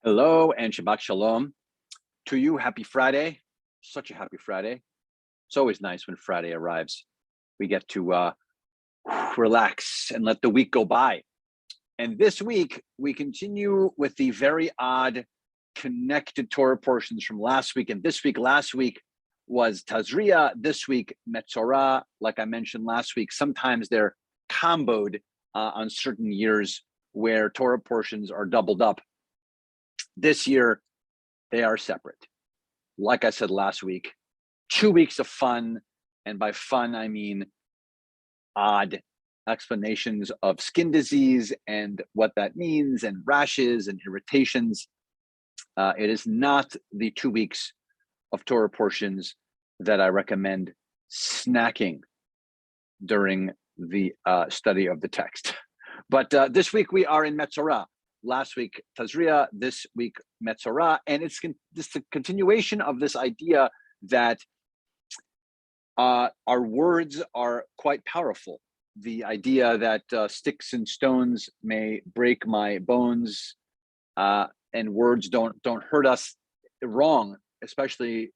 Hello and Shabbat Shalom to you. Happy Friday. Such a happy Friday. It's always nice when Friday arrives. We get to relax and let the week go by. And this week, we continue with the very odd connected Torah portions from last week and this week. Last week was Tazria. This week, Metzorah. Like I mentioned last week, sometimes they're comboed on certain years where Torah portions are doubled up. This year, they are separate. Like I said last week, 2 weeks of fun. And by fun, I mean odd explanations of skin disease and what that means, and rashes and irritations. It is not the 2 weeks of Torah portions that I recommend snacking during the study of the text. But this week we are in Metzorah. Last week, Tazria, this week, Metzorah. And it's a continuation of this idea that our words are quite powerful. The idea that sticks and stones may break my bones, and words don't hurt us wrong, especially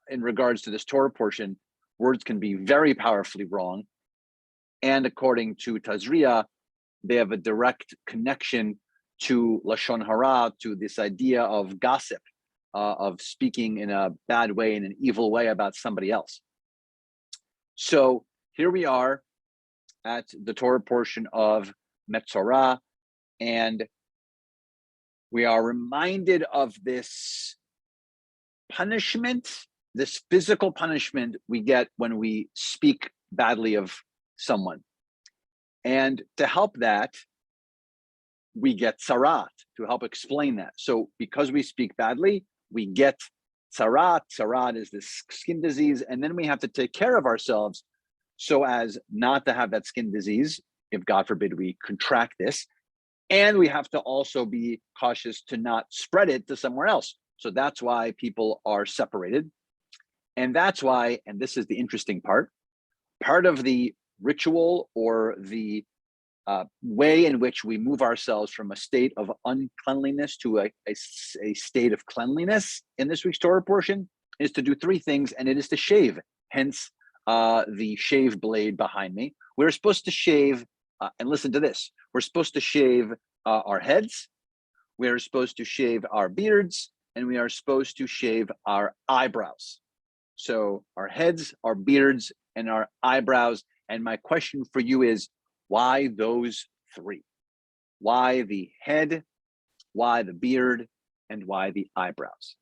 in regards to this Torah portion. Words can be very powerfully wrong. And according to Tazria, they have a direct connection to Lashon Hara, to this idea of gossip, of speaking in a bad way, in an evil way about somebody else. So here we are at the Torah portion of Metzorah, and we are reminded of this punishment, this physical punishment we get when we speak badly of someone. And to help that, we get tzarat, to help explain that. So because we speak badly, we get tzarat. Tzarat is this skin disease, and then we have to take care of ourselves so as not to have that skin disease, if God forbid we contract this. And we have to also be cautious to not spread it to somewhere else. So that's why people are separated. And that's why, and this is the interesting part of the ritual or the way in which we move ourselves from a state of uncleanliness to a state of cleanliness in this week's Torah portion is to do three things, and it is to shave. Hence, the shave blade behind me. We're supposed to shave, and listen to this, we're supposed to shave our heads, we're supposed to shave our beards, and we are supposed to shave our eyebrows. So our heads, our beards, and our eyebrows. And my question for you is, why those three? Why the head, why the beard, and why the eyebrows?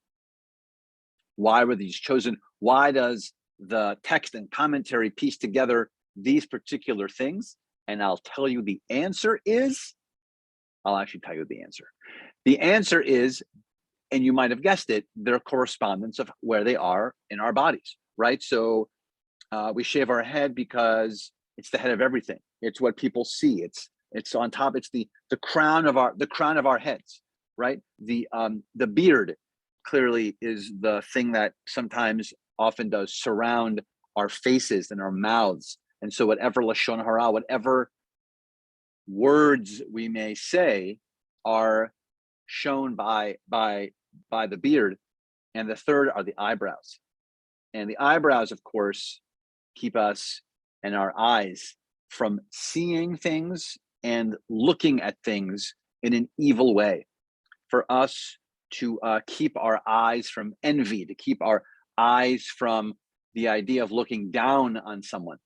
Why were these chosen? Why does the text and commentary piece together these particular things? And I'll tell you the answer is, I'll actually tell you the answer. The answer is, and you might have guessed it, their correspondence of where they are in our bodies, right? So we shave our head because it's the head of everything. It's what people see. It's on top. It's the crown of our heads, right? The beard clearly is the thing that sometimes often does surround our faces and our mouths. And so whatever Lashon Hara, whatever words we may say are shown by the beard. And the third are the eyebrows. And the eyebrows, of course, keep us and our eyes from seeing things and looking at things in an evil way. For us to keep our eyes from envy, to keep our eyes from the idea of looking down on someone.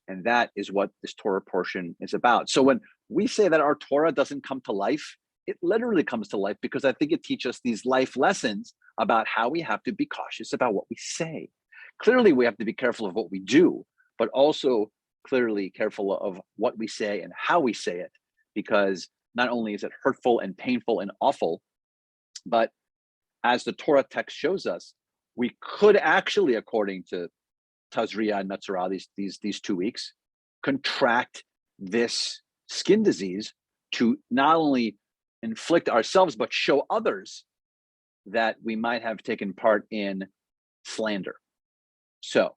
And that is what this Torah portion is about. So when we say that our Torah doesn't come to life, it literally comes to life because I think it teaches us these life lessons about how we have to be cautious about what we say. Clearly, we have to be careful of what we do, but also clearly careful of what we say and how we say it, because not only is it hurtful and painful and awful, but as the Torah text shows us, we could actually, according to Tazria and Metzorah, these 2 weeks, contract this skin disease to not only inflict ourselves, but show others that we might have taken part in slander. So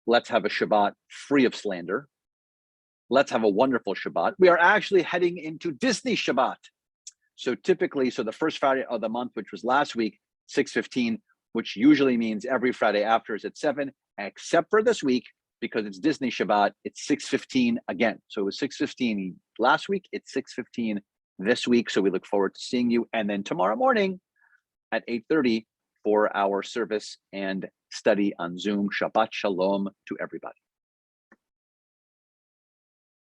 let's have a Shabbat free of slander. Let's have a wonderful Shabbat. We are actually heading into Disney Shabbat. So typically, so the first Friday of the month, which was last week, 6:15, which usually means every Friday after is at 7, except for this week, because it's Disney Shabbat, it's 6:15 again. So it was 6:15 last week, it's 6:15 this week. So we look forward to seeing you. And then tomorrow morning at 8:30 for our service and study on Zoom. Shabbat Shalom to everybody.